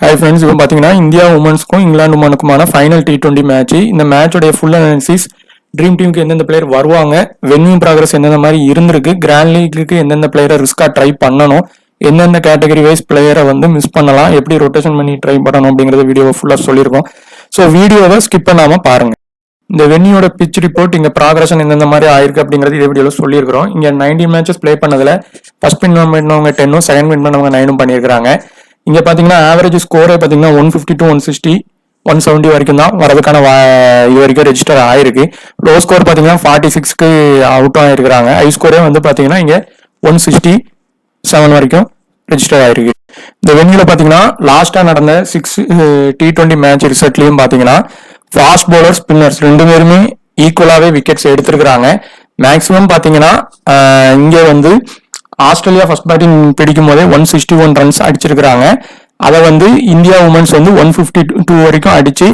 Hi friends, இப்போ பார்த்தீங்கன்னா India உமன்ஸ்க்கும் இங்கிலாந்து உமனுக்குமான ஃபைனல் T20 மேட்ச். இந்த மேட்சோடைய ஃபுல் அனாலிசிஸ், ட்ரீம் டீமுக்கு எந்தெந்த பிளேயர் வருவாங்க, வென்யூ ப்ராக்ரஸ் எந்தெந்த மாதிரி இருந்திருக்கு, கிராண்ட் லீக்கு எந்தெந்த பிளேயரை ரிஸ்காக ட்ரை பண்ணணும், எந்தெந்த கேட்டகரி வைஸ் பிளேயரை வந்து மிஸ் பண்ணலாம், எப்படி ரொட்டேஷன் பண்ணி ட்ரை பண்ணணும் அப்படிங்கிறத வீடியோவை ஃபுல்லாக சொல்லியிருக்கோம். ஸோ வீடியோவை ஸ்கிப் பண்ணாமல் பாருங்கள். இந்த வென்யூட பிச் ரிப்போர்ட், இங்கே ப்ராக்ரஷன் எந்தெந்த மாதிரி ஆயிருக்கு அப்படிங்கிறது இதே வீடியோவில் சொல்லியிருக்கிறோம். இங்கே 90 மேட்சஸ் ப்ளே பண்ணதில் ஃபர்ஸ்ட் வின் பண்ணவங்க 10, செகண்ட் வின் பண்ணவங்க 9 பண்ணியிருக்காங்க. இங்கே பார்த்தீங்கன்னா ஆவரேஜ் ஸ்கோரே பார்த்தீங்கன்னா 150 to 160 170 வரைக்கும் தான் வரதுக்கான இது வரைக்கும் ரெஜிஸ்டர் ஆயிருக்கு. லோ ஸ்கோர் பார்த்தீங்கன்னா 46க்கு அவுட் ஆகிருக்கிறாங்க. ஹை ஸ்கோரே வந்து பார்த்தீங்கன்னா இங்கே 167 வரைக்கும் ரெஜிஸ்டர் ஆயிருக்கு. இந்த வென்யூல பார்த்தீங்கன்னா லாஸ்ட்டாக நடந்த 6 T20 மேட்ச் ரிசல்ட்லையும் பார்த்தீங்கன்னா ஃபாஸ்ட் பவுலர் ஸ்பின்னர்ஸ் ரெண்டு பேருமே ஈக்குவலாகவே விக்கெட்ஸ் எடுத்திருக்கிறாங்க. மேக்ஸிமம் பார்த்தீங்கன்னா இங்கே வந்து ஆஸ்திரேலியா ஃபர்ஸ்ட் பேட்டிங் பிடிக்கும் போதே 161 ரன்ஸ் அடிச்சிருக்கிறாங்க. அதை வந்து இந்தியா உமன்ஸ் வந்து 152 வரைக்கும் அடிச்சு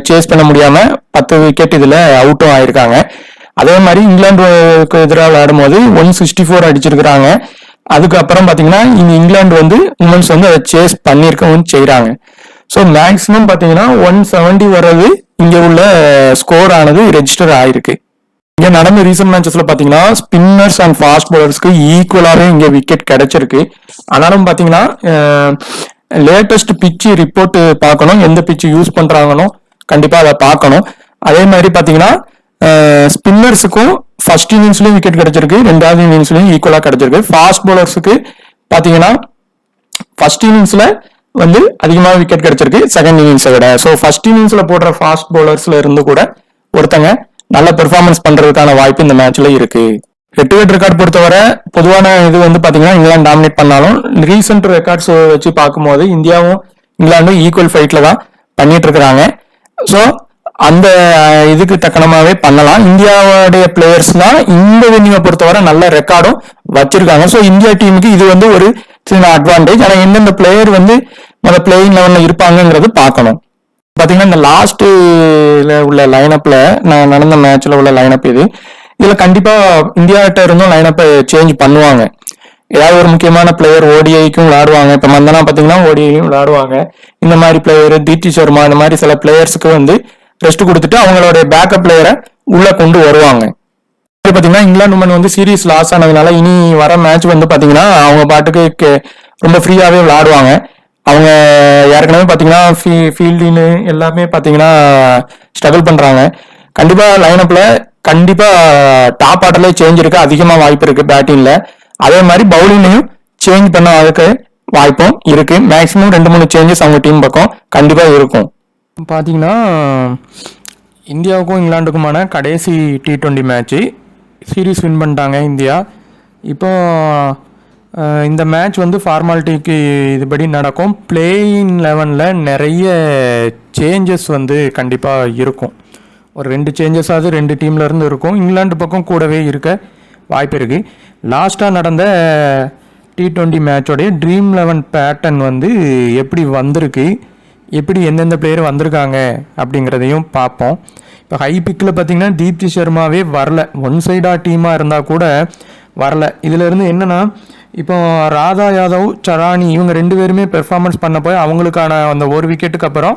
சேஸ் பண்ண முடியாம 10 விக்கெட் இதுல அவுட்டும் ஆயிருக்காங்க. அதே மாதிரி இங்கிலாந்துக்கு எதிராக விளையாடும் போது 164 அடிச்சிருக்கிறாங்க. அதுக்கப்புறம் பாத்தீங்கன்னா இங்கிலாந்து வந்து உமன்ஸ் வந்து அதை சேஸ் பண்ணிருக்கவும் செய்யறாங்க. ஸோ மேக்சிமம் பாத்தீங்கன்னா 170 வர்றது இங்க உள்ள ஸ்கோர் ஆனது ரெஜிஸ்டர் ஆயிருக்கு. இங்க நடந்த ரீசன்ட் மேட்சஸ்ல பாத்தீங்கன்னா ஸ்பின்னர்ஸ் அண்ட் ஃபாஸ்ட் பவுலர்ஸ்க்கு ஈக்குவலாவே இங்க விக்கெட் கிடைச்சிருக்கு. ஆனாலும் பாத்தீங்கன்னா லேட்டஸ்ட் பிச்சு ரிப்போர்ட் பார்க்கணும், எந்த பிச்சு யூஸ் பண்றாங்கன்னு கண்டிப்பா அதை பார்க்கணும். அதே மாதிரி பாத்தீங்கன்னா ஸ்பின்னர்ஸுக்கும் ஃபர்ஸ்ட் இன்னிங்ஸ்லயும் விக்கெட் கிடைச்சிருக்கு, ரெண்டாவது இன்னிங்ஸ்லயும் ஈக்குவலா கிடைச்சிருக்கு. ஃபாஸ்ட் பவுலர்ஸுக்கு பாத்தீங்கன்னா ஃபர்ஸ்ட் இன்னிங்ஸ்ல வந்து அதிகமாக விக்கெட் கிடைச்சிருக்கு செகண்ட் இன்னிங்ஸை விட. ஸோ ஃபர்ஸ்ட் இன்னிங்ஸ்ல போடுற ஃபாஸ்ட் பவுலர்ஸ்ல இருந்து கூட ஒருத்தங்க நல்ல பெர்ஃபார்மன்ஸ் பண்றதுக்கான வாய்ப்பு இந்த மேட்ச்ல இருக்கு. ஹெட் டு ஹெட் ரெக்கார்ட் பொறுத்தவரை பொதுவான இது வந்து பாத்தீங்கன்னா இங்கிலாந்து டாமினேட் பண்ணாலும் ரீசெண்ட் ரெக்கார்ட்ஸ் வச்சு பார்க்கும்போது இந்தியாவும் இங்கிலாண்டும் ஈக்குவல் ஃபைட்ல தான் பண்ணிட்டு இருக்கிறாங்க. ஸோ அந்த இதுக்கு தக்கனமாவே பண்ணலாம். இந்தியாவுடைய பிளேயர்ஸ் தான் இந்த வென்யூவை பொறுத்தவரை நல்ல ரெக்கார்டும் வச்சிருக்காங்க. ஸோ இந்தியா டீமுக்கு இது வந்து ஒரு சின்ன அட்வான்டேஜ். ஆனா எந்தெந்த பிளேயர் வந்து பிளேயிங் லெவல்ல இருப்பாங்கிறது பார்க்கணும். பாத்தீங்கன்னா இந்த லாஸ்ட் உள்ள லைனப்ல நடந்த மேட்ச்ல உள்ள லைனப் இதுல கண்டிப்பா இந்தியாட்ட இருந்தும் லைனப்பை சேஞ்ச் பண்ணுவாங்க. ஏதாவது ஒரு முக்கியமான பிளேயர் ஓடிஐக்கும் விளையாடுவாங்க. இப்ப மந்தனா பாத்தீங்கன்னா ஓடிஐயும் விளையாடுவாங்க. இந்த மாதிரி பிளேயர் தீப்தி சர்மா இந்த மாதிரி சில பிளேயர்ஸுக்கு வந்து ரெஸ்ட் கொடுத்துட்டு அவங்களுடைய பேக்கப் பிளேயரை உள்ள கொண்டு வருவாங்க. பாத்தீங்கன்னா இங்கிலாந்து உமன் வந்து சீரீஸ் லாஸ் ஆனதுனால இனி வர மேட்ச் வந்து பாத்தீங்கன்னா அவங்க பாட்டுக்கு ரொம்ப ஃப்ரீயாவே விளையாடுவாங்க. அவங்க ஏற்கனவே பாத்தீங்கன்னா ஃபீல்டின்னு எல்லாமே பாத்தீங்கன்னா ஸ்ட்ரகிள் பண்றாங்க. கண்டிப்பா லைனப்ல கண்டிப்பா டாப் ஆர்டர்ல சேஞ்ச் இருக்க அதிகமா வாய்ப்பு இருக்கு பேட்டிங்ல. அதே மாதிரி பவுலிங்லையும் சேஞ்ச் பண்ண அதுக்கு வாய்ப்பும் இருக்கு. மேக்சிமம் 2-3 சேஞ்சஸ் அவங்க டீம் பக்கம் கண்டிப்பா இருக்கும். பாத்தீங்கன்னா இந்தியாவுக்கும் இங்கிலாந்துக்குமான கடைசி T20 மேட்ச் சீரீஸ் வின் பண்ணிட்டாங்க இந்தியா. இப்போ இந்த மேட்ச் வந்து ஃபார்மாலிட்டிக்கு இதுபடி நடக்கும். பிளேயிங் 11ல் நிறைய சேஞ்சஸ் வந்து கண்டிப்பாக இருக்கும். ஒரு 2 சேஞ்சஸாவது 2 டீம்ல இருந்து இருக்கும். இங்கிலாந்து பக்கம் கூடவே இருக்க வாய்ப்பு இருக்கு. லாஸ்ட்டாக நடந்த T20 மேட்சோடைய ட்ரீம் 11 பேட்டர்ன் வந்து எப்படி வந்திருக்கு, எப்படி எந்தெந்த பிளேயர் வந்திருக்காங்க அப்படிங்கிறதையும் பார்ப்போம். இப்போ ஹை பிக்கில் பார்த்தீங்கன்னா தீப்தி சர்மாவே வரல. ஒன் சைடாக டீமாக இருந்தால் கூட வரல. இதில் இருந்து என்னென்னா இப்போ ராதா யாதவ், சரானி இவங்க 2 பேருமே பெர்ஃபார்மன்ஸ் பண்ண போய் அவங்களுக்கான அந்த ஒரு விக்கெட்டுக்கு அப்புறம்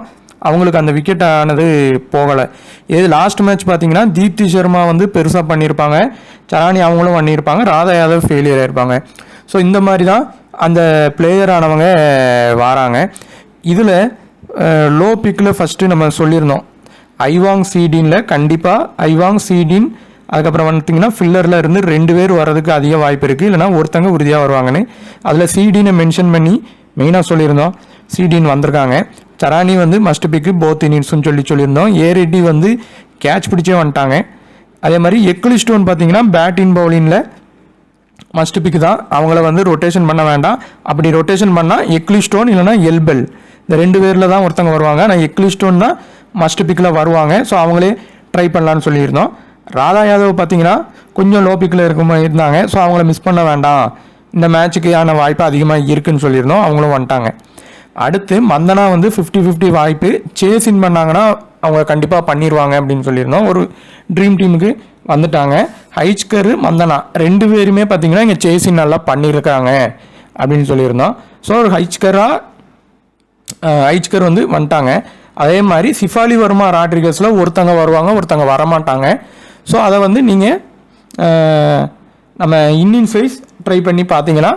அவங்களுக்கு அந்த விக்கெட் ஆனது போகலை. இது லாஸ்ட் மேட்ச் பார்த்தீங்கன்னா தீப்தி சர்மா வந்து பெருசாக பண்ணியிருப்பாங்க, சரானி அவங்களும் பண்ணியிருப்பாங்க, ராதா யாதவ் ஃபெயிலியர் ஆயிருப்பாங்க. ஸோ இந்த மாதிரி தான் அந்த பிளேயர் ஆனவங்க வராங்க. இதில் லோ பிக்கில் ஃபஸ்ட்டு நம்ம சொல்லியிருந்தோம் ஐவாங் சீடினில் கண்டிப்பாக ஐவாங் சீடின், அதுக்கப்புறம் பார்த்தீங்கன்னா ஃபில்லரில் இருந்து 2 பேர் வர்றதுக்கு அதிக வாய்ப்பு இருக்குது, இல்லைனா ஒருத்தங்க உறுதியாக வருவாங்கன்னு. அதில் சீடினை மென்ஷன் பண்ணி மெயினாக சொல்லியிருந்தோம். சீடின் வந்திருக்காங்க. சரானி வந்து மஸ்ட் பிக்கு போத் இன்னிங்ஸ்னு சொல்லியிருந்தோம். ஏரெட்டி வந்து கேட்ச் பிடிச்சே வந்துட்டாங்க. அதே மாதிரி எக்லிஸ்டோன் பார்த்தீங்கன்னா பேட்டிங் பவுலிங்கில் மஸ்ட் பிக்கு தான். அவங்கள வந்து ரொட்டேஷன் பண்ண வேண்டாம். அப்படி ரொட்டேஷன் பண்ணால் எக்லிஸ்டோன் இல்லைனா எல்பெல் இந்த 2 பேரில் தான் ஒருத்தங்க வருவாங்க. ஆனால் எக்லிஸ்டோன் தான் மஸ்ட் பிக்கில் வருவாங்க. ஸோ அவங்களே ட்ரை பண்ணலான்னு சொல்லியிருந்தோம். ராதா யாதவ் பார்த்தீங்கன்னா கொஞ்சம் லோ பிக்கில் இருந்தாங்க. ஸோ அவங்கள மிஸ் பண்ண வேண்டாம், இந்த மேட்சுக்கான வாய்ப்பு அதிகமாக இருக்குன்னு சொல்லியிருந்தோம். அவங்களும் வந்துட்டாங்க. அடுத்து மந்தனா வந்து 50-50 வாய்ப்பு. சேஸ் இன் பண்ணாங்கன்னா அவங்க கண்டிப்பாக பண்ணிடுவாங்க அப்படின்னு சொல்லியிருந்தோம். ஒரு ட்ரீம் டீமுக்கு வந்துட்டாங்க. ஹைச்கர், மந்தனா 2 பேருமே பார்த்தீங்கன்னா இங்கே சேஸ் இன் நல்லா பண்ணியிருக்காங்க அப்படின்னு சொல்லியிருந்தோம். ஸோ ஒரு ஹைச்கரா ஐச்கர் வந்து வந்துட்டாங்க. அதே மாதிரி சிஃபாலி வர்மா ராட்ரிகஸில் ஒருத்தங்க வருவாங்க, ஒருத்தங்க வரமாட்டாங்க. ஸோ அதை வந்து நீங்கள் நம்ம இன்னிங்ஸ் வைஸ் ட்ரை பண்ணி பார்த்தீங்கன்னா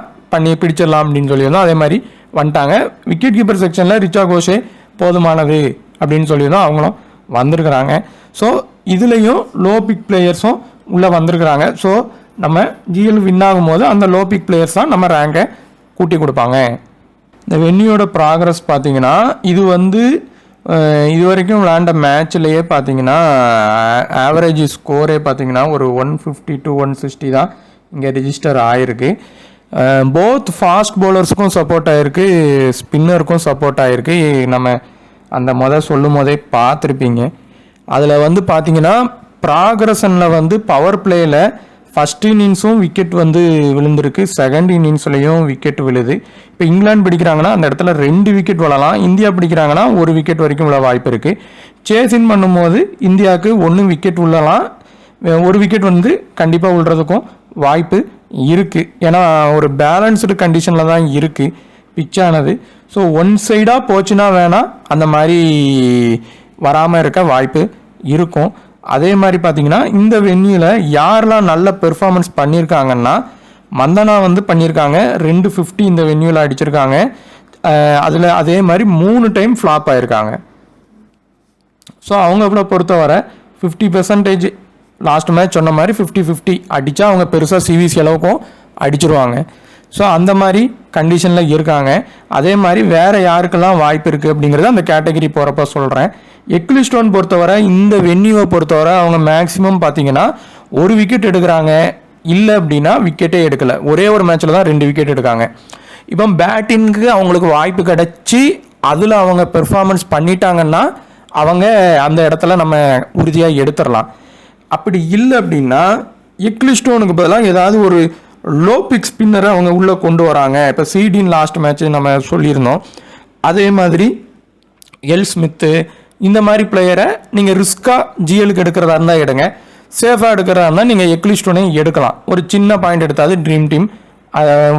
பிடிச்சிடலாம் அப்படின்னு சொல்லியிருந்தோம். அதே மாதிரி வந்துட்டாங்க. விக்கெட் கீப்பர் செக்ஷனில் ரிச்சா கோஷே போதுமானது அப்படின்னு சொல்லியிருந்தோம், அவங்களும் வந்திருக்கிறாங்க. ஸோ இதுலேயும் லோ பிக் பிளேயர்ஸும் உள்ளே வந்திருக்கிறாங்க. ஸோ நம்ம ஜிஎல் வின் ஆகும்போது அந்த லோ பிக் பிளேயர்ஸ் தான் நம்ம ரேங்கை கூட்டி கொடுப்பாங்க. இந்த வென்யூட ப்ராக்ரஸ் பார்த்தீங்கன்னா இது வந்து இது வரைக்கும் விளையாண்ட மேட்ச்லேயே பார்த்தீங்கன்னா ஆவரேஜ் ஸ்கோரே பார்த்தீங்கன்னா ஒரு 150 to 160 தான் இங்கே ரிஜிஸ்டர் ஆகிருக்கு. போத் ஃபாஸ்ட் பவுலர்ஸுக்கும் சப்போர்ட் ஆகிருக்கு, ஸ்பின்னருக்கும் சப்போர்ட் ஆகிருக்கு. நம்ம அந்த சொல்லும் போதே பார்த்துருப்பீங்க. அதில் வந்து பார்த்தீங்கன்னா ப்ராக்ரஷனில் வந்து பவர் பிளேயில் ஃபஸ்ட் இன்னிங்ஸும் விக்கெட் வந்து விழுந்திருக்கு, செகண்ட் இன்னிங்ஸ்லையும் விக்கெட் விழுது. இப்போ இங்கிலாந்து பிடிக்கிறாங்கன்னா அந்த இடத்துல 2 விக்கெட் விழலாம், இந்தியா பிடிக்கிறாங்கன்னா 1 விக்கெட் வரைக்கும் விழ வாய்ப்பு இருக்குது. சேஸின் பண்ணும்போது இந்தியாவுக்கு 1 விக்கெட் விழலாம், 1 விக்கெட் வந்து கண்டிப்பாக விழுறதுக்கும் வாய்ப்பு இருக்குது. ஏன்னா ஒரு பேலன்ஸ்டு கண்டிஷனில் தான் இருக்குது பிச்சானது. ஸோ ஒன் சைடாக போச்சுன்னா வேணால் அந்த மாதிரி வராமல் இருக்க வாய்ப்பு இருக்கும். அதே மாதிரி பார்த்தீங்கன்னா இந்த வென்யூவில் யாரெல்லாம் நல்ல பெர்ஃபார்மன்ஸ் பண்ணியிருக்காங்கன்னா மந்தனா வந்து பண்ணியிருக்காங்க, 250 இந்த வென்யூவில் அடிச்சிருக்காங்க. அதில் அதே மாதிரி 3 டைம் ஃப்ளாப் ஆகிருக்காங்க. ஸோ அவங்கள பொறுத்தவரை 50% லாஸ்ட் மேட்ச் சொன்ன மாதிரி 50-50 அடித்தா அவங்க பெருசாக சிவிசி அளவுக்கும் அடிச்சிருவாங்க. ஸோ அந்த மாதிரி கண்டிஷனில் இருக்காங்க. அதே மாதிரி வேறு யாருக்கெல்லாம் வாய்ப்பு இருக்குது அப்படிங்கிறத அந்த கேட்டகரி போகிறப்ப சொல்கிறேன். எக்லிஸ்டோன் பொறுத்தவரை இந்த வென்யூவை பொறுத்தவரை அவங்க மேக்ஸிமம் பார்த்தீங்கன்னா 1 விக்கெட் எடுக்கிறாங்க, இல்லை அப்படின்னா விக்கெட்டே எடுக்கலை. ஒரே ஒரு மேட்ச்சில் தான் 2 விக்கெட் எடுக்காங்க. இப்போ பேட்டிங்க்கு அவங்களுக்கு வாய்ப்பு கிடச்சி அதில் அவங்க பெர்ஃபார்மன்ஸ் பண்ணிட்டாங்கன்னா அவங்க அந்த இடத்துல நம்ம உறுதியாக எடுத்துடலாம். அப்படி இல்லை அப்படின்னா எக்லிஸ்டோனுக்கு பதிலாக ஏதாவது ஒரு லோ பிக் ஸ்பின்னரை அவங்க உள்ளே கொண்டு வராங்க. இப்போ சீடின் லாஸ்ட் மேட்ச்சு நம்ம சொல்லியிருந்தோம். அதே மாதிரி எல் ஸ்மித்து இந்த மாதிரி பிளேயரை நீங்கள் ரிஸ்க்காக ஜிஎலுக்கு எடுக்கிறதா இருந்தால் எடுங்க, சேஃபாக எடுக்கிறதா இருந்தால் நீங்கள் எக்லிஸ்டோனையும் எடுக்கலாம். ஒரு சின்ன பாயிண்ட் எடுத்தாது ட்ரீம் டீம்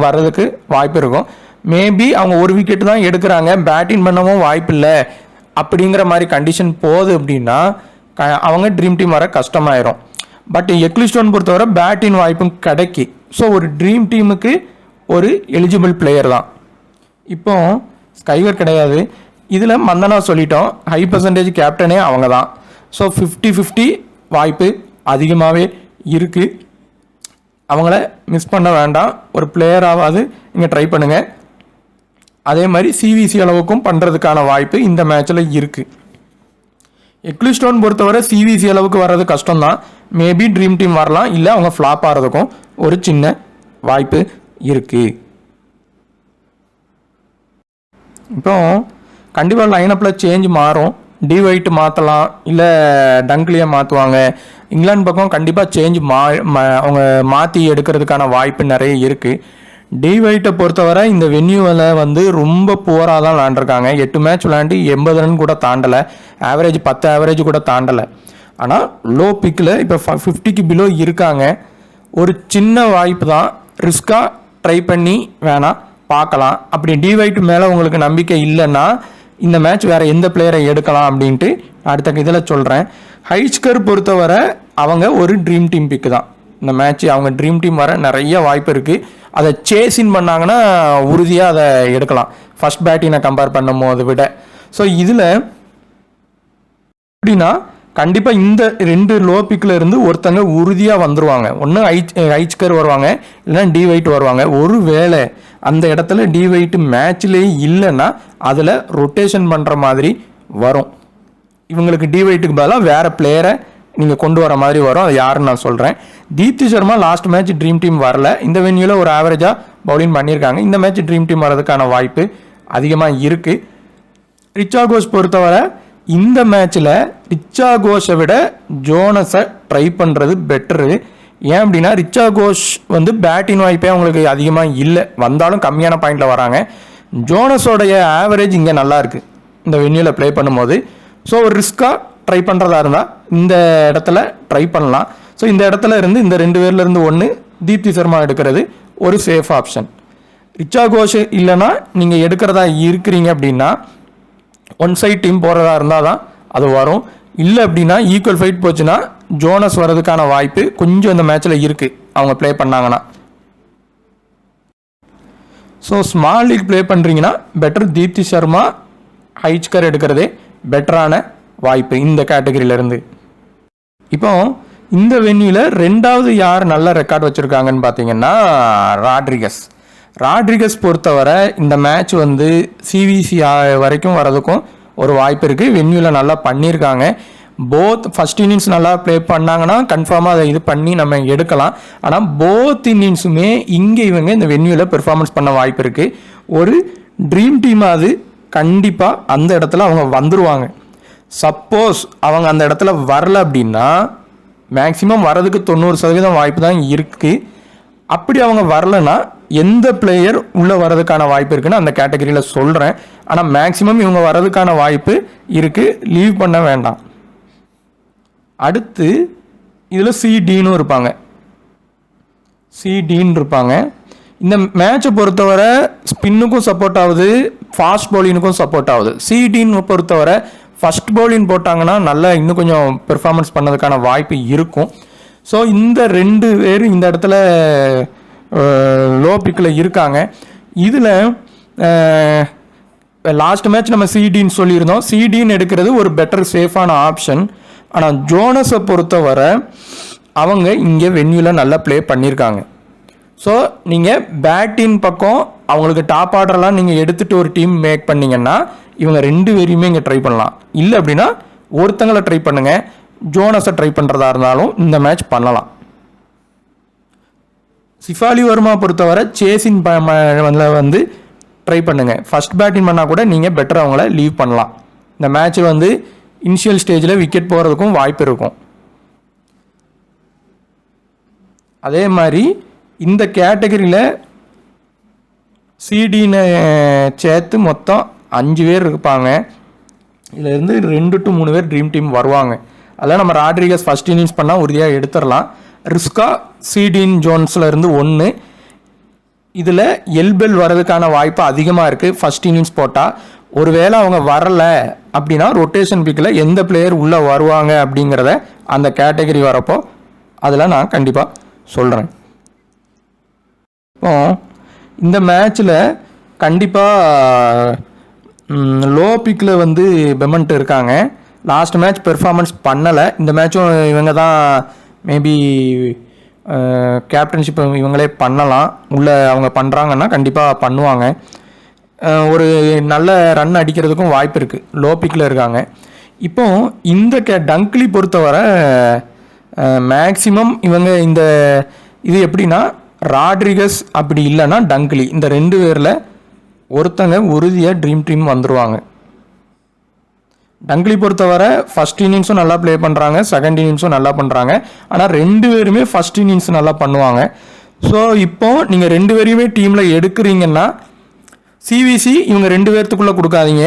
வர்றதுக்கு வாய்ப்பு இருக்கும். மேபி அவங்க 1 விக்கெட் தான் எடுக்கிறாங்க, பேட்டிங் பண்ணவும் வாய்ப்பு இல்லை அப்படிங்கிற மாதிரி கண்டிஷன் போகுது அப்படின்னா அவங்க ட்ரீம் டீம் வர கஷ்டமாயிரும். பட் எக்லிஸ்டோன் பொறுத்தவரை பேட்டிங் வாய்ப்பும் கிடைக்கி. ஸோ ஒரு ட்ரீம் டீமுக்கு ஒரு எலிஜிபிள் பிளேயர் தான். இப்போ ஸ்கைவர் கிடையாது, இதில் மந்தனா சொல்லிட்டோம், ஹை பர்சன்டேஜ் கேப்டனே அவங்க தான். ஸோ 50-50 வாய்ப்பு அதிகமாகவே இருக்குது. அவங்கள மிஸ் பண்ண வேண்டாம், ஒரு பிளேயராவது நீங்கள் ட்ரை பண்ணுங்கள். அதே மாதிரி சிவிசி அளவுக்கும் பண்ணுறதுக்கான வாய்ப்பு இந்த மேட்ச்சில் இருக்குது. எக்லிஸ்டோன் பொறுத்தவரை சிவிசி அளவுக்கு வர்றது கஷ்டம்தான். மேபி ட்ரீம் டீம் வரலாம், இல்லை அவங்க ஃப்ளாப் ஆகிறதுக்கும் ஒரு சின்ன வாய்ப்பு இருக்குது. இப்போ கண்டிப்பாக லைனப்பில் சேஞ்ச் மாறும். டி ஒயிட் மாற்றலாம், இல்லை டங்க்லியை மாற்றுவாங்க. இங்கிலாந்து பக்கம் கண்டிப்பாக சேஞ்ச் அவங்க மாற்றி எடுக்கிறதுக்கான வாய்ப்பு நிறைய இருக்குது. டி ஒயிட்டை பொறுத்தவரை இந்த வென்யூவில் வந்து ரொம்ப புவராக தான் விளாண்டுருக்காங்க. 8 மேட்ச் விளையாண்டு 80 ரன் கூட தாண்டலை, ஆவரேஜ் 10 ஆவரேஜ் கூட தாண்டலை. ஆனால் லோ பிக்கில் இப்போ 50க்கு பிலோ இருக்காங்க. ஒரு சின்ன வாய்ப்பு தான், ரிஸ்க்காக ட்ரை பண்ணி வேணால் பார்க்கலாம். அப்படி டி ஒயிட் மேலே உங்களுக்கு நம்பிக்கை இல்லைன்னா இந்த மேட்ச் வேறு எந்த பிளேயரை எடுக்கலாம் அப்படின்ட்டு அடுத்த இதில் சொல்கிறேன். ஹைச்கர் பொறுத்தவரை அவங்க ஒரு ட்ரீம் டீம் பிக்கு தான். இந்த மேட்ச் அவங்க ட்ரீம் டீம் வர நிறைய வாய்ப்பு இருக்குது. அதை சேஸின் பண்ணாங்கன்னா உறுதியாக அதை எடுக்கலாம் ஃபஸ்ட் பேட்டிங்கை கம்பேர் பண்ணும் போது விட. ஸோ இதில் எப்படின்னா கண்டிப்பாக இந்த 2 லோ பிக்கில் இருந்து ஒருத்தங்க உறுதியாக வந்துடுவாங்க. ஒன்று ஹைச்கர் வருவாங்க, இல்லைன்னா டி ஒயிட் வருவாங்க. ஒரு வேளை அந்த இடத்துல டி ஒயிட் மேட்ச்லேயே இல்லைன்னா அதில் ரொட்டேஷன் பண்ணுற மாதிரி வரும். இவங்களுக்கு டி ஒயிட்டுக்கு பதிலாக வேறு பிளேயரை நீங்கள் கொண்டு வர மாதிரி வரும். அது யாருன்னு நான் சொல்கிறேன். Deepti Sharma last match dream team வரல, இந்த வென்யூவில் ஒரு ஆவரேஜாக பவுலிங் பண்ணியிருக்காங்க. இந்த மேட்ச் ட்ரீம் டீம் வரதுக்கான வாய்ப்பு அதிகமாக இருக்குது. ரிச்சா கோஷ் பொறுத்தவரை இந்த மேட்ச்சில் ரிச்சா கோஷை விட ஜோனஸை ட்ரை பண்ணுறது பெட்டரு. ஏன் அப்படின்னா ரிச்சா கோஷ் வந்து பேட்டிங் வாய்ப்பே அவங்களுக்கு அதிகமாக இல்லை, வந்தாலும் கம்மியான பாயிண்டில் வராங்க. ஜோனஸோடைய ஆவரேஜ் இங்கே நல்லா இருக்குது இந்த வென்யூவில் ப்ளே பண்ணும்போது. ஸோ ஒரு ரிஸ்க்காக ட்ரை பண்ணுறதா இருந்தால் இந்த இடத்துல ட்ரை பண்ணலாம். ஸோ இந்த இடத்துல இருந்து இந்த 2 பேர்லேருந்து ஒன்று தீப்தி சர்மா எடுக்கிறது ஒரு சேஃப் ஆப்ஷன். ரிச்சா கோஷ் இல்லைன்னா நீங்கள் எடுக்கிறதா இருக்கிறீங்க அப்படின்னா ஒன் சைட் டீம் போகிறதா இருந்தால் தான் அது வரும். இல்லை அப்படின்னா ஈக்குவல் ஃபைட் போச்சுன்னா ஜோனஸ் வர்றதுக்கான வாய்ப்பு கொஞ்சம் இந்த மேட்ச்சில் இருக்குது அவங்க ப்ளே பண்ணாங்கன்னா. ஸோ ஸ்மால் லீக் ப்ளே பண்ணுறீங்கன்னா பெட்டர் தீப்தி சர்மா ஹைச்கர் எடுக்கிறதே பெட்டரான வாய்ப்பு இந்த கேட்டகரியிலேருந்து. இப்போ இந்த வென்யூவில் ரெண்டாவது யார் நல்ல ரெக்கார்ட் வச்சுருக்காங்கன்னு பார்த்தீங்கன்னா ராட்ரிகஸ் பொறுத்தவரை இந்த மேட்ச் வந்து சிவிசி வரைக்கும் வரதுக்கும் ஒரு வாய்ப்பு இருக்குது. வென்யூவில் நல்லா பண்ணியிருக்காங்க. போத் ஃபர்ஸ்ட் இன்னிங்ஸ் நல்லா ப்ளே பண்ணாங்கன்னா கன்ஃபார்மாக அதை இது பண்ணி நம்ம எடுக்கலாம். ஆனால் போத் இன்னிங்ஸுமே இங்கே இவங்க இந்த வென்யூவில் பெர்ஃபார்மன்ஸ் பண்ண வாய்ப்பு இருக்குது. ஒரு ட்ரீம் டீமாக அது கண்டிப்பாக அந்த இடத்துல அவங்க வந்துடுவாங்க. சப்போஸ் அவங்க அந்த இடத்துல வரல அப்படின்னா மேக்ஸிமம் வரதுக்கு 90% வாய்ப்பு தான் இருக்குது. அப்படி அவங்க வரலன்னா எந்த பிளேயர் உள்ளே வர்றதுக்கான வாய்ப்பு இருக்குன்னு அந்த கேட்டகரியில் சொல்கிறேன். ஆனால் மேக்ஸிமம் இவங்க வர்றதுக்கான வாய்ப்பு இருக்குது, லீவ் பண்ண வேண்டாம். அடுத்து இதில் சிடின்னு இருப்பாங்க. இந்த மேட்சை பொறுத்தவரை ஸ்பின்னுக்கும் சப்போர்ட் ஆகுது, ஃபாஸ்ட் பவுலிங்னுக்கும் சப்போர்ட் ஆகுது. சிடின்னு பொறுத்தவரை ஃபஸ்ட் பவுலிங் போட்டாங்கன்னா நல்லா இன்னும் கொஞ்சம் பெர்ஃபார்மன்ஸ் பண்ணதுக்கான வாய்ப்பு இருக்கும். ஸோ இந்த 2 பேர் இந்த இடத்துல லோ பிக்கில் இருக்காங்க. இதில் லாஸ்ட் மேட்ச் நம்ம சிடின்னு சொல்லியிருந்தோம். சிடின்னு எடுக்கிறது ஒரு பெட்டர் சேஃபான ஆப்ஷன். ஆனால் ஜோனஸை பொறுத்தவரை அவங்க இங்கே வென்யூவில் நல்லா ப்ளே பண்ணியிருக்காங்க. ஸோ நீங்கள் பேட்டின் பக்கம் அவங்களுக்கு டாப் ஆர்டர்லாம் நீங்கள் எடுத்துகிட்டு ஒரு டீம் மேக் பண்ணிங்கன்னா இவங்க 2 பேரையுமே இங்கே ட்ரை பண்ணலாம். இல்லை அப்படின்னா ஒருத்தங்களை ட்ரை பண்ணுங்கள். ஜோனஸை ட்ரை பண்ணுறதா இருந்தாலும் இந்த மேட்ச் பண்ணலாம். சிஃபாலி வர்மா பொறுத்தவரை சேசிங் வந்து ட்ரை பண்ணுங்கள். ஃபஸ்ட் பேட்டிங் பண்ணால் கூட நீங்கள் பெட்டர் அவங்கள லீவ் பண்ணலாம். இந்த மேட்ச் வந்து இனிஷியல் ஸ்டேஜில் விக்கெட் போகிறதுக்கும் வாய்ப்பு இருக்கும். அதே மாதிரி இந்த கேட்டகரியில் சிடின்னு சேர்த்து மொத்தம் 5 பேர் இருப்பாங்க. இதிலேருந்து 2 to 3 பேர் ட்ரீம் டீம் வருவாங்க. அதெல்லாம் நம்ம ராட்ரிகஸ் ஃபஸ்ட் இன்னிங்ஸ் பண்ணால் உறுதியாக எடுத்துடலாம். ரிஸ்கா சிடின் ஜோன்ஸில் இருந்து 1. இதில் எல்பெல் வர்றதுக்கான வாய்ப்பு அதிகமாக இருக்குது ஃபஸ்ட் இன்னிங்ஸ் போட்டால். ஒருவேளை அவங்க வரலை அப்படின்னா ரொட்டேஷன் பிக்கில் எந்த பிளேயர் உள்ளே வருவாங்க அப்படிங்கிறத அந்த கேட்டகரி வரப்போ அதில் நான் கண்டிப்பாக சொல்கிறேன். இப்போ இந்த மேட்ச்சில் கண்டிப்பாக லோ பிக்கில் வந்து பெமண்ட் இருக்காங்க. லாஸ்ட் மேட்ச் பெர்ஃபார்மன்ஸ் பண்ணலை. இந்த மேட்சும் இவங்க தான் மேபி கேப்டன்ஷிப் இவங்களே பண்ணலாம். உள்ளே அவங்க பண்ணுறாங்கன்னா கண்டிப்பாக பண்ணுவாங்க. ஒரு நல்ல ரன் அடிக்கிறதுக்கும் வாய்ப்பு இருக்குது. லோ பிக்கில் இருக்காங்க. இப்போ இந்த டங்க்லி பொறுத்தவரை மேக்ஸிமம் இவங்க இந்த இது எப்படின்னா ராட்ரிகஸ் அப்படி இல்லைன்னா டங்க்லி, இந்த 2 பேரில் ஒருத்தங்க உறுதியாக ட்ரீம் டீம் வந்துடுவாங்க. டங்க்லி பொறுத்தவரை ஃபஸ்ட் இன்னிங்ஸும் நல்லா ப்ளே பண்ணுறாங்க, செகண்ட் இன்னிங்ஸும் நல்லா பண்ணுறாங்க. ஆனால் 2 பேருமே ஃபஸ்ட் இன்னிங்ஸ் நல்லா பண்ணுவாங்க. ஸோ இப்போது நீங்கள் 2 பேரையுமே டீமில் எடுக்கிறீங்கன்னா சிவிசி இவங்க 2 பேர்த்துக்குள்ளே கொடுக்காதீங்க.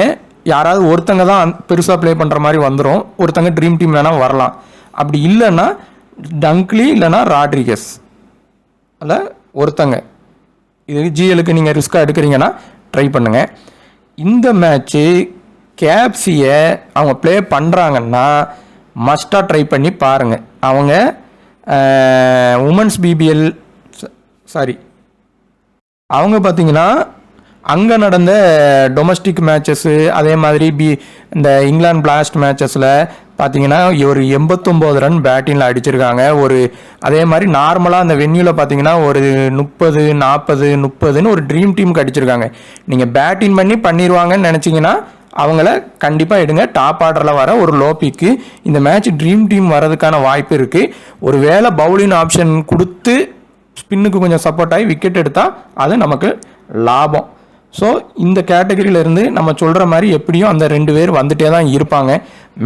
யாராவது ஒருத்தங்க தான் பெருசாக ப்ளே பண்ணுற மாதிரி வந்துடும். ஒருத்தங்க ட்ரீம் டீம் வேணால் வரலாம். அப்படி இல்லைன்னா டங்க்லி இல்லைன்னா ராட்ரிகஸ் அதில் ஒருத்தங்க. இது ஜிஎலுக்கு நீங்கள் ரிஸ்க்காக எடுக்கிறீங்கன்னா ட்ரை பண்ணுங்கள். இந்த மேட்ச்சு கேப்சியை அவங்க ப்ளே பண்ணுறாங்கன்னா மஸ்ட்டாக ட்ரை பண்ணி பாருங்கள். அவங்க உமன்ஸ் பிபிஎல் அவங்க பார்த்தீங்கன்னா அங்கே நடந்த டொமஸ்டிக் மேட்சஸ்ஸு அதே மாதிரி இந்த இங்கிலாந்து பிளாஸ்ட் மேட்சஸில் பார்த்தீங்கன்னா ஒரு 89 ரன் பேட்டிங்கில் அடிச்சிருக்காங்க. அதே மாதிரி நார்மலாக அந்த வென்யூவில் பார்த்தீங்கன்னா ஒரு 30, 40, 30ன்னு ஒரு ட்ரீம் டீமுக்கு அடிச்சிருக்காங்க. நீங்கள் பேட்டிங் பண்ணிடுவாங்கன்னு நினச்சிங்கன்னா அவங்கள கண்டிப்பாக எடுங்க. டாப் ஆர்டரில் வர ஒரு லோ பிக்கு இந்த மேட்ச் ட்ரீம் டீம் வரதுக்கான வாய்ப்பு இருக்குது. ஒரு வேளை பவுலிங் ஆப்ஷன் கொடுத்து ஸ்பின்னுக்கு கொஞ்சம் சப்போர்ட் ஆகி விக்கெட் எடுத்தால் அது நமக்கு லாபம். ஸோ இந்த கேட்டகரியிலேருந்து நம்ம சொல்கிற மாதிரி எப்படியும் அந்த 2 பேர் வந்துட்டே தான் இருப்பாங்க.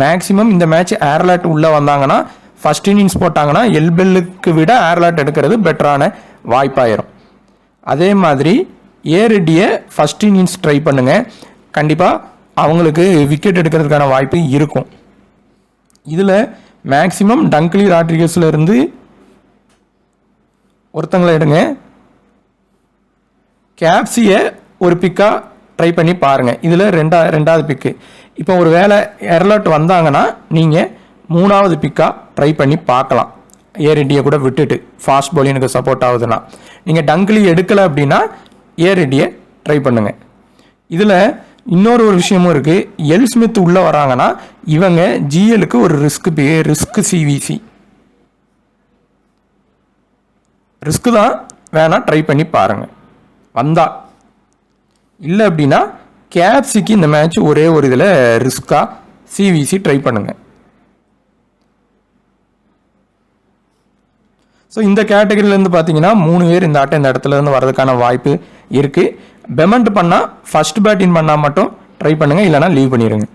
மேக்ஸிமம் இந்த மேட்ச் ஏர்லாட் உள்ளே வந்தாங்கன்னா ஃபஸ்ட் இன்னிங்ஸ் போட்டாங்கன்னா எல்பெல்லுக்கு விட ஏர்லாட் எடுக்கிறது பெட்டரான வாய்ப்பாயிரும். அதே மாதிரி ஏரெட்டியை ஃபஸ்ட் இன்னிங்ஸ் ட்ரை பண்ணுங்கள். கண்டிப்பாக அவங்களுக்கு விக்கெட் எடுக்கிறதுக்கான வாய்ப்பு இருக்கும். இதில் மேக்ஸிமம் டங்க்லி ராட்ரிகஸில் இருந்து ஒருத்தங்களை எடுங்க. கேப்சியை ஒரு பிக்காக ட்ரை பண்ணி பாருங்கள். இதில் ரெண்டாவது பிக்கு. இப்போ ஒரு வேளை எர்லட் வந்தாங்கன்னா நீங்கள் 3வது பிக்காக ட்ரை பண்ணி பார்க்கலாம். ஏர் இண்டியை கூட விட்டுட்டு ஃபாஸ்ட் பவுலிங்க்கு சப்போர்ட் ஆகுதுன்னா நீங்கள் டங்க்லி எடுக்கலை அப்படின்னா ஏர் இண்டியை ட்ரை பண்ணுங்கள். இதில் இன்னொரு விஷயமும் இருக்குது. எல் ஸ்மித் உள்ளே வராங்கன்னா இவங்க ஜிஎலுக்கு ஒரு ரிஸ்க் சிவிசி ரிஸ்க்கு தான், வேணால் ட்ரை பண்ணி பாருங்கள் வந்தா. இல்லை அப்படின்னா கேப்சிக்கு இந்த மேட்ச் ஒரே ஒரு இதில் ரிஸ்க்காக சிவிசி ட்ரை பண்ணுங்கள். ஸோ இந்த கேட்டகரியிலேருந்து பார்த்தீங்கன்னா 3 பேர் இந்த ஆட்டம் இந்த இடத்துலேருந்து வரதுக்கான வாய்ப்பு இருக்குது. பெமெண்ட் பண்ணால் ஃபர்ஸ்ட் பேட்டிங் பண்ணால் மட்டும் ட்ரை பண்ணுங்கள், இல்லைனா லீவ் பண்ணிடுங்க.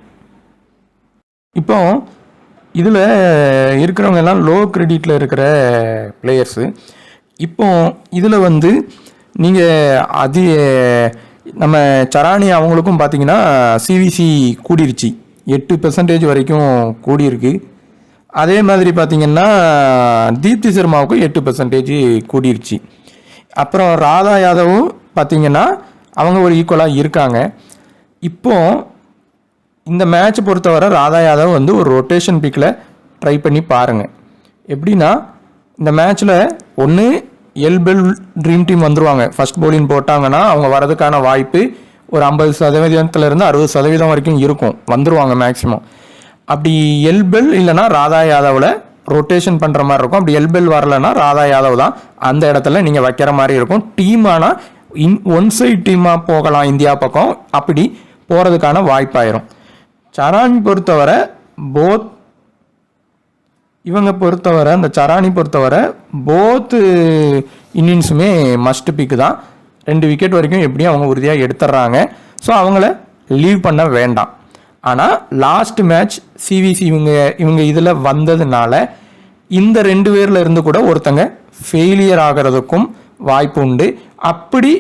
இப்போ இதில் இருக்கிறவங்க எல்லாம் லோ கிரெடிட்டில் இருக்கிற பிளேயர்ஸு. இப்போ இதில் வந்து நீங்கள் நம்ம சராணி அவங்களுக்கும் பார்த்தீங்கன்னா சிவிசி கூடிருச்சு, 8% வரைக்கும் கூடியிருக்கு. அதே மாதிரி பார்த்தீங்கன்னா தீப்தி சர்மாவுக்கும் 8% கூடிருச்சு. அப்புறம் ராதா யாதவும் பார்த்தீங்கன்னா அவங்க ஒரு ஈக்குவலாக இருக்காங்க. இப்போ இந்த மேட்ச் பொறுத்தவரை ராதா யாதவ் வந்து ஒரு ரொட்டேஷன் பிக்கில் ட்ரை பண்ணி பாருங்கள். எப்படின்னா இந்த மேட்ச்சில் ஒன்று எல்பெல் ட்ரீம் டீம் வந்துடுவாங்க. ஃபர்ஸ்ட் பவுலிங் போட்டாங்கன்னா அவங்க வரதுக்கான வாய்ப்பு ஒரு 50%-60% வரைக்கும் இருக்கும், வந்துடுவாங்க மேக்ஸிமம். அப்படி எல்பெல் இல்லைனா ராதா யாதவில் ரொட்டேஷன் பண்ணுற மாதிரி இருக்கும். அப்படி எல்பெல் வரலைன்னா ராதா யாதவ் தான் அந்த இடத்துல நீங்கள் வைக்கிற மாதிரி இருக்கும். டீம் ஆனால் ஒன் சைட் டீமாக போகலாம் இந்தியா பக்கம், அப்படி போகிறதுக்கான வாய்ப்பாயிரும். சராணி பொறுத்தவரை அந்த சராணி பொறுத்தவரை போத் இன்னிங்ஸுமே மஸ்ட் பிக்கு தான். 2 விக்கெட் வரைக்கும் எப்படியும் அவங்க உறுதியாக எடுத்துடுறாங்க. ஸோ அவங்கள லீவ் பண்ண வேண்டாம். ஆனால் லாஸ்ட் மேட்ச் சிவிசி இவங்க இதில் வந்ததுனால இந்த 2 பேரில் இருந்து கூட ஒருத்தங்க ஃபெயிலியர் ஆகிறதுக்கும் வாய்ப்பு உண்டு. அப்படி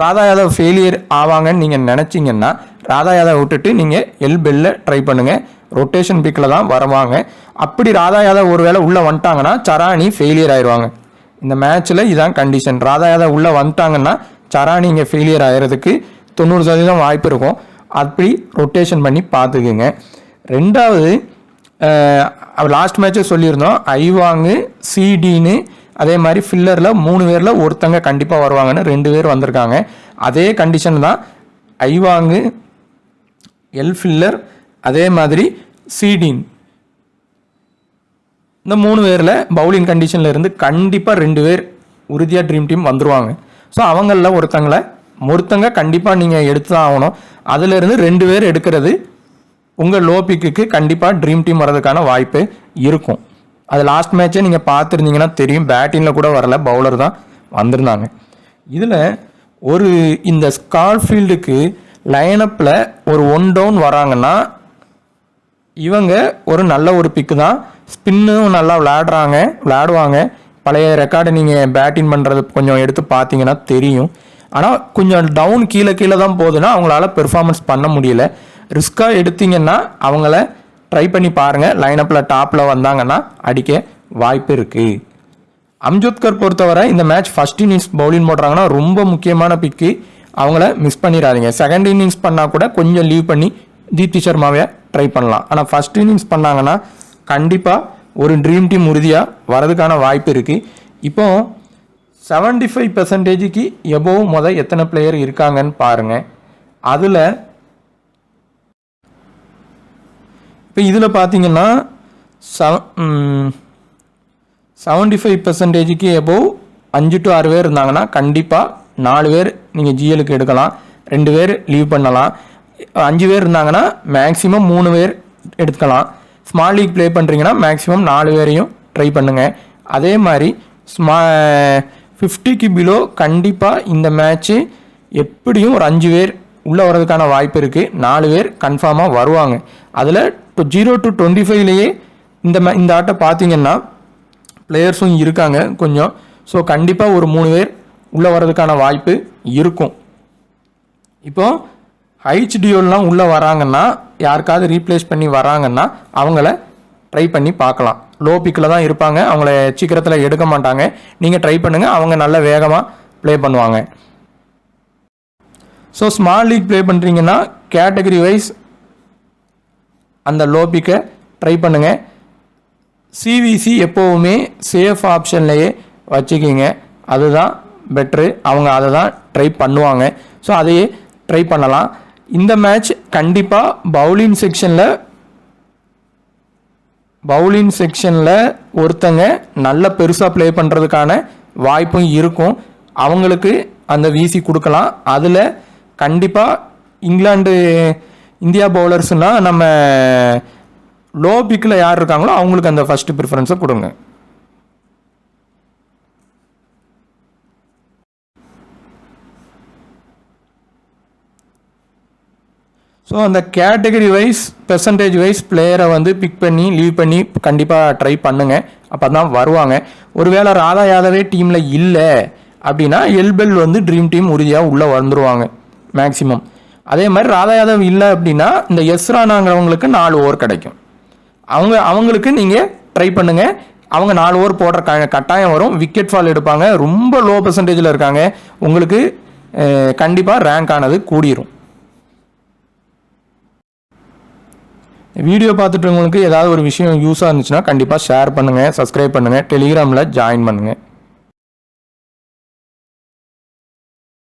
ராதா யாதவ் ஃபெயிலியர் ஆவாங்கன்னு நீங்கள் நினச்சிங்கன்னா ராதா யாதவ் விட்டுட்டு நீங்கள் எல்பெல்ல ட்ரை பண்ணுங்கள். ரொட்டேஷன் பிக்கில் தான் வருவாங்க. அப்படி ராதா யாதவ் ஒரு வேளை உள்ளே வந்துட்டாங்கன்னா சராணி ஃபெயிலியர் ஆயிடுவாங்க. இந்த மேட்ச்சில் இதான் கண்டிஷன். ராதா யாதவ் உள்ளே வந்துட்டாங்கன்னா சராணி இங்கே ஃபெயிலியர் ஆகிறதுக்கு 90% வாய்ப்பு இருக்கும். அப்படி ரொட்டேஷன் பண்ணி பார்த்துக்குங்க. ரெண்டாவது லாஸ்ட் மேட்சே சொல்லியிருந்தோம், ஐவாங்கு சிடின்னு அதே மாதிரி ஃபில்லரில் 3 பேரில் ஒருத்தங்க கண்டிப்பாக வருவாங்கன்னு 2 பேர் வந்திருக்காங்க. அதே கண்டிஷன் தான் ஐவாங்கு, எல் ஃபில்லர், அதே மாதிரி சீடின். இந்த 3 பேரில் பவுலிங் கண்டிஷனில் இருந்து கண்டிப்பாக 2 பேர் உறுதியாக ட்ரீம் டீம் வந்துடுவாங்க. ஸோ அவங்களில் ஒருத்தங்க கண்டிப்பாக நீங்கள் எடுத்து தான் ஆகணும். அதிலிருந்து 2 பேர் எடுக்கிறது உங்கள் லோ பிக்கு கண்டிப்பாக ட்ரீம் டீம் வர்றதுக்கான வாய்ப்பு இருக்கும். அது லாஸ்ட் மேட்சே நீங்கள் பார்த்துருந்தீங்கன்னா தெரியும், பேட்டிங்கில் கூட வரல, பவுலர் தான் வந்திருந்தாங்க. இதில் இந்த ஸ்கால்ஃபீல்டுக்கு லைனப்பில் ஒரு 1 டவுன் வராங்கன்னா இவங்க ஒரு நல்ல ஒரு பிக்கு தான். ஸ்பின்னும் நல்லா விளையாடுவாங்க. பழைய ரெக்கார்டை நீங்கள் பேட்டிங் பண்ணுறது கொஞ்சம் எடுத்து பார்த்தீங்கன்னா தெரியும். ஆனால் கொஞ்சம் டவுன் கீழே தான் போகுதுன்னா அவங்களால பெர்ஃபார்மன்ஸ் பண்ண முடியல. ரிஸ்க்காக எடுத்தீங்கன்னா அவங்கள ட்ரை பண்ணி பாருங்கள். லைனப்பில் டாப்பில் வந்தாங்கன்னா அடிக்க வாய்ப்பு இருக்குது. அம்ஜோத்கர் பொறுத்தவரை இந்த மேட்ச் ஃபர்ஸ்ட் இன்னிங்ஸ் பவுலிங் போடுறாங்கன்னா ரொம்ப முக்கியமான பிக்கு, அவங்கள மிஸ் பண்ணிடாதீங்க. செகண்ட் இன்னிங்ஸ் பண்ணால் கூட கொஞ்சம் லீவ் பண்ணி தீப்தி சர்மாவை ட்ரை பண்ணலாம். ஆனால் ஃபர்ஸ்ட் இன்னிங்ஸ் பண்ணாங்கன்னா கண்டிப்பாக ஒரு ட்ரீம் டீம் உறுதியாக வரதுக்கான வாய்ப்பு இருக்குது. இப்போ 75%க்கு எபோவ் எத்தனை பிளேயர் இருக்காங்கன்னு பாருங்கள். அதில் இப்போ இதில் பார்த்தீங்கன்னா 75%க்கு எபோவ் 5 to 6 பேர் இருந்தாங்கன்னா கண்டிப்பாக 4 பேர் நீங்கள் ஜிஎலுக்கு எடுக்கலாம், 2 பேர் லீவ் பண்ணலாம். 5 பேர் இருந்தாங்கன்னா மேக்ஸிமம் 3 பேர் எடுத்துக்கலாம். ஸ்மால் லீக் ப்ளே பண்ணுறீங்கன்னா மேக்ஸிமம் 4 பேரையும் ட்ரை பண்ணுங்கள். அதே மாதிரி 50க்கு பிலோ கண்டிப்பாக இந்த மேட்ச்சு எப்படியும் ஒரு 5 பேர் உள்ளே வர்றதுக்கான வாய்ப்பு இருக்குது. 4 பேர் கன்ஃபார்மாக வருவாங்க. அதில் 0 to 25லேயே இந்த ஆட்டை பார்த்தீங்கன்னா பிளேயர்ஸும் இருக்காங்க கொஞ்சம். ஸோ கண்டிப்பாக ஒரு 3 பேர் உள்ளே வர்றதுக்கான வாய்ப்பு இருக்கும். இப்போது ஹைச்டிஓலாம் உள்ளே வராங்கன்னா யாருக்காவது ரீப்ளேஸ் பண்ணி வராங்கன்னா அவங்கள ட்ரை பண்ணி பார்க்கலாம். லோ பிக்கில் தான் இருப்பாங்க, அவங்கள சீக்கிரத்தில் எடுக்க மாட்டாங்க. நீங்கள் ட்ரை பண்ணுங்கள், அவங்க நல்ல வேகமாக ப்ளே பண்ணுவாங்க. ஸோ ஸ்மால் லீக் ப்ளே பண்ணுறீங்கன்னா கேட்டகரி வைஸ் அந்த லோ பிக்கை ட்ரை பண்ணுங்கள். சிவிசி எப்போவுமே சேஃப் ஆப்ஷன்லேயே வச்சுக்கிங்க, அதுதான் பெட்ரு. அவங்க அதை தான் ட்ரை பண்ணுவாங்க. ஸோ அதையே ட்ரை பண்ணலாம். இந்த மேட்ச் கண்டிப்பாக பவுலிங் செக்ஷனில் ஒருத்தங்க நல்ல பெருசாக ப்ளே பண்ணுறதுக்கான வாய்ப்பும் இருக்கும். அவங்களுக்கு அந்த வீசி கொடுக்கலாம். அதில் கண்டிப்பாக இந்தியா பவுலர்ஸ்னால் நம்ம லோ பிக்கில் யார் இருக்காங்களோ அவங்களுக்கு அந்த ஃபஸ்ட்டு ப்ரிஃபரன்ஸை கொடுங்க. ஸோ அந்த கேட்டகரி வைஸ் பெர்சன்டேஜ் வைஸ் பிளேயரை வந்து பிக் பண்ணி லீவ் பண்ணி கண்டிப்பாக ட்ரை பண்ணுங்கள். அப்போ தான் வருவாங்க. ஒருவேளை ராதா யாதவே டீமில் இல்லை அப்படின்னா எல்பெல் வந்து ட்ரீம் டீம் உறுதியாக உள்ளே வந்துடுவாங்க மேக்ஸிமம். அதே மாதிரி ராதா யாதவ் இல்லை அப்படின்னா இந்த எஸ்ரானாங்கிறவங்களுக்கு 4 ஓவர் கிடைக்கும். அவங்களுக்கு நீங்கள் ட்ரை பண்ணுங்கள். அவங்க 4 ஓவர் போடுற கட்டாயம் வரும். விக்கெட் ஃபால் எடுப்பாங்க. ரொம்ப லோ பெர்சன்டேஜில் இருக்காங்க. உங்களுக்கு கண்டிப்பாக ரேங்க் ஆனது கூடிரும். வீடியோ பார்த்துட்டு உங்களுக்கு ஏதாவது ஒரு விஷயம் யூஸாக இருந்துச்சுன்னா கண்டிப்பாக ஷேர் பண்ணுங்கள், சப்ஸ்கிரைப் பண்ணுங்கள், டெலிகிராமில் ஜாயின் பண்ணுங்கள்.